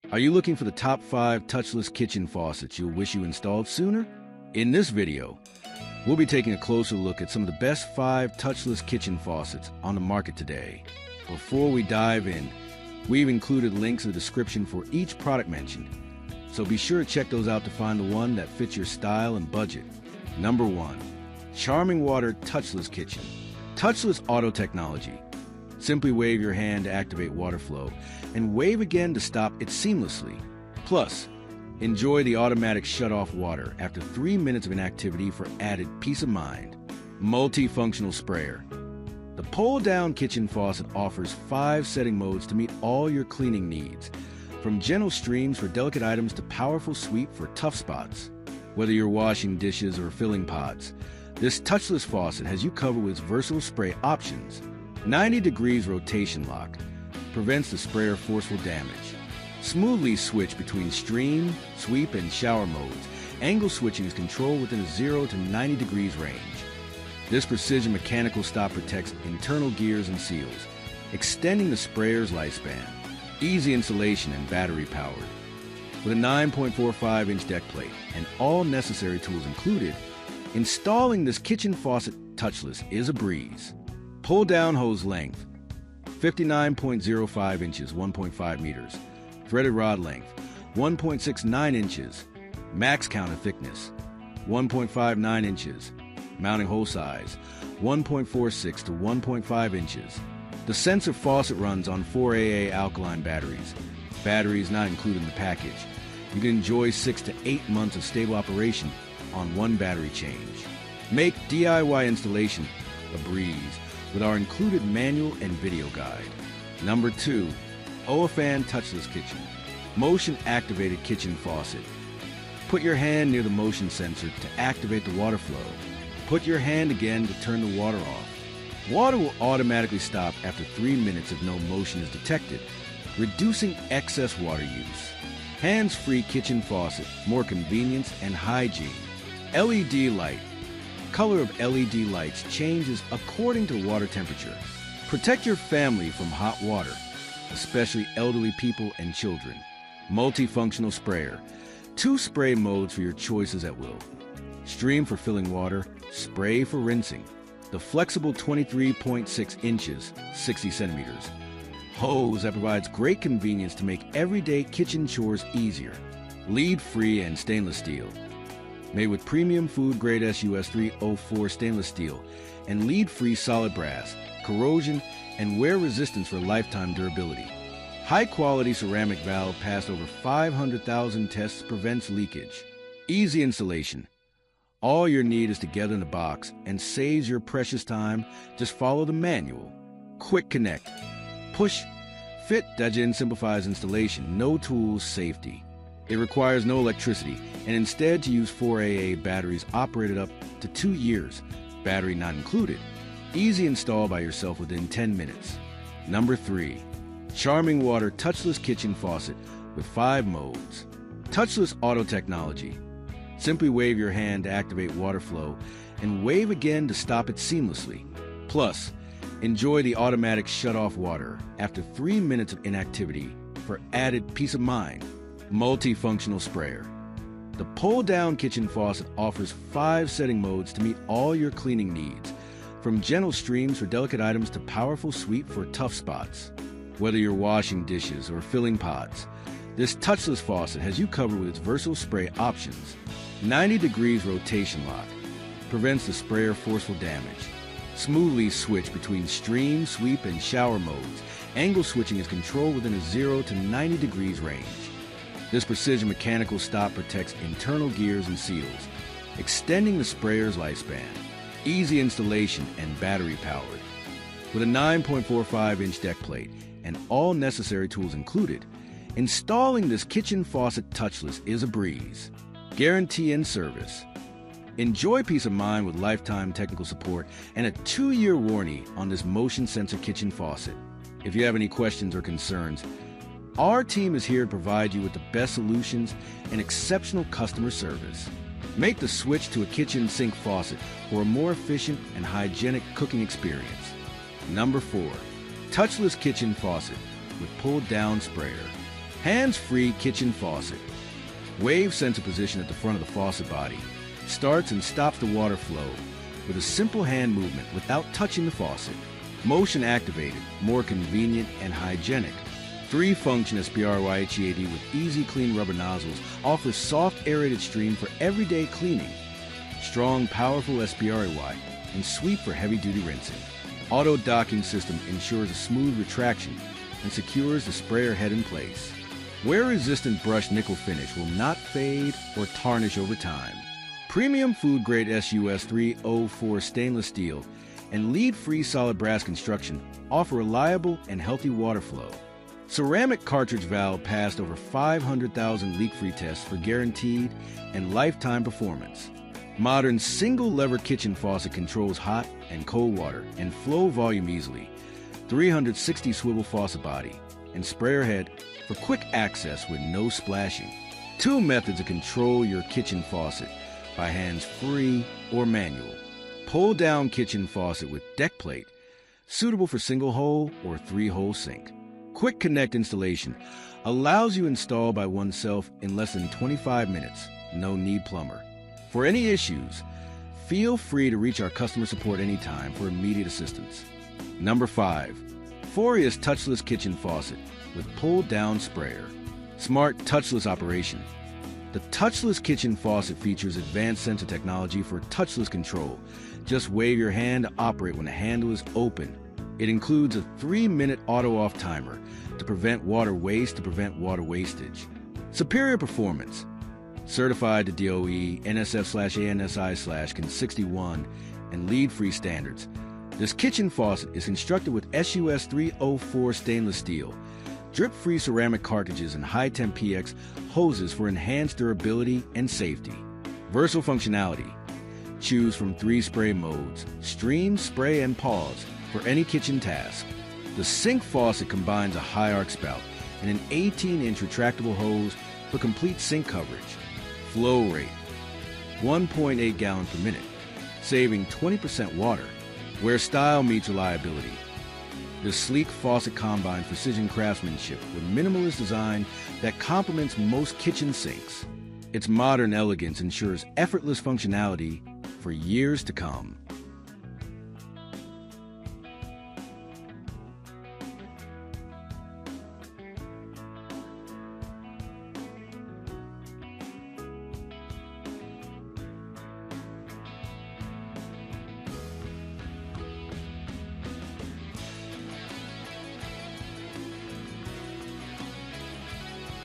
Are you looking for the top 5 touchless kitchen faucets you'll wish you installed sooner? In this video, we'll be taking a closer look at some of the best 5 touchless kitchen faucets on the market today. Before we dive in, we've included links in the description for each product mentioned, so be sure to check those out to find the one that fits your style and budget. Number 1. Charming Water Touchless Kitchen. Touchless auto technology. Simply wave your hand to activate water flow, and wave again to stop it seamlessly. Plus, enjoy the automatic shut-off water after 3 minutes of inactivity for added peace of mind. Multifunctional sprayer. The pull-down kitchen faucet offers 5 setting modes to meet all your cleaning needs, from gentle streams for delicate items to powerful sweep for tough spots. Whether you're washing dishes or filling pots, this touchless faucet has you covered with its versatile spray options. 90 degrees rotation lock prevents the sprayer forceful damage. Smoothly switch between stream, sweep, and shower modes. Angle switching is controlled within a 0 to 90 degrees range. This precision mechanical stop protects internal gears and seals, extending the sprayer's lifespan. Easy installation and battery powered. With a 9.45-inch deck plate and all necessary tools included, installing this kitchen faucet touchless is a breeze. Pull-down hose length, 59.05 inches, 1.5 meters. Threaded rod length, 1.69 inches. Max counter thickness, 1.59 inches. Mounting hole size, 1.46 to 1.5 inches. The sensor faucet runs on 4AA alkaline batteries. Batteries not included in the package. You can enjoy 6 to 8 months of stable operation on one battery change. Make DIY installation a breeze with our included manual and video guide. Number 2. OWOFAN Touchless Kitchen. Motion-activated kitchen faucet. Put your hand near the motion sensor to activate the water flow. Put your hand again to turn the water off. Water will automatically stop after 3 minutes if no motion is detected, reducing excess water use. Hands-free kitchen faucet, more convenience and hygiene. LED light. Color of LED lights changes according to water temperature. Protect your family from hot water, especially elderly people and children. Multifunctional sprayer. 2 spray modes for your choices at will. Stream for filling water, spray for rinsing. The flexible 23.6 inches, 60 centimeters. Hose that provides great convenience to make everyday kitchen chores easier. Lead-free and stainless steel. Made with premium food-grade SUS 304 stainless steel and lead-free solid brass, corrosion, and wear resistance for lifetime durability. High-quality ceramic valve passed over 500,000 tests prevents leakage. Easy installation. All your need is together in the box and saves your precious time. Just follow the manual. Quick connect. Push. Fit. Dajin simplifies installation. No tools, safety. It requires no electricity, and instead to use 4AA batteries operated up to 2 years, battery not included. Easy install by yourself within 10 minutes. Number 3. Charming Water Touchless Kitchen Faucet with 5 modes. Touchless auto technology. Simply wave your hand to activate water flow, and wave again to stop it seamlessly. Plus, enjoy the automatic shut-off water after 3 minutes of inactivity for added peace of mind. Multifunctional sprayer. The pull-down kitchen faucet offers 5 setting modes to meet all your cleaning needs, from gentle streams for delicate items to powerful sweep for tough spots. Whether you're washing dishes or filling pots, this touchless faucet has you covered with its versatile spray options. 90 degrees rotation lock prevents the sprayer forceful damage. Smoothly switch between stream, sweep, and shower modes. Angle switching is controlled within a 0 to 90 degrees range. This precision mechanical stop protects internal gears and seals, extending the sprayer's lifespan. Easy installation and battery powered. With a 9.45-inch deck plate and all necessary tools included, installing this kitchen faucet touchless is a breeze. Guarantee and service. Enjoy peace of mind with lifetime technical support and a 2-year warranty on this motion sensor kitchen faucet. If you have any questions or concerns, our team is here to provide you with the best solutions and exceptional customer service. Make the switch to a kitchen sink faucet for a more efficient and hygienic cooking experience. Number 4. Touchless Kitchen Faucet with pull-down sprayer. Hands-free kitchen faucet. Wave sensor position at the front of the faucet body starts and stops the water flow with a simple hand movement without touching the faucet. Motion activated, more convenient and hygienic. 3-function SPRY HEAD with easy clean rubber nozzles offers soft aerated stream for everyday cleaning. Strong, powerful SPRY and sweep for heavy-duty rinsing. Auto docking system ensures a smooth retraction and secures the sprayer head in place. Wear-resistant brushed nickel finish will not fade or tarnish over time. Premium food-grade SUS 304 stainless steel and lead-free solid brass construction offer reliable and healthy water flow. Ceramic cartridge valve passed over 500,000 leak-free tests for guaranteed and lifetime performance. Modern single-lever kitchen faucet controls hot and cold water and flow volume easily. 360 swivel faucet body and sprayer head for quick access with no splashing. 2 methods to control your kitchen faucet: by hands-free or manual. Pull-down kitchen faucet with deck plate, suitable for single-hole or 3-hole sink. Quick connect installation allows you install by oneself in less than 25 minutes. No need plumber. For any issues, feel free to reach our customer support anytime for immediate assistance. Number 5. FORIOUS Touchless Kitchen Faucet with pull-down sprayer. Smart touchless operation. The touchless kitchen faucet features advanced sensor technology for touchless control. Just wave your hand to operate when the handle is open. It includes a 3-minute auto-off timer to prevent water wastage. Superior performance. Certified to DOE, NSF/ANSI/CON 61, and lead-free standards. This kitchen faucet is constructed with SUS 304 stainless steel, drip-free ceramic cartridges, and high-temp PX hoses for enhanced durability and safety. Versatile functionality. Choose from 3 spray modes: stream, spray, and pause for any kitchen task. The sink faucet combines a high arc spout and an 18-inch retractable hose for complete sink coverage. Flow rate: 1.8 gallons per minute, saving 20% water, where style meets reliability. The sleek faucet combines precision craftsmanship with minimalist design that complements most kitchen sinks. Its modern elegance ensures effortless functionality for years to come.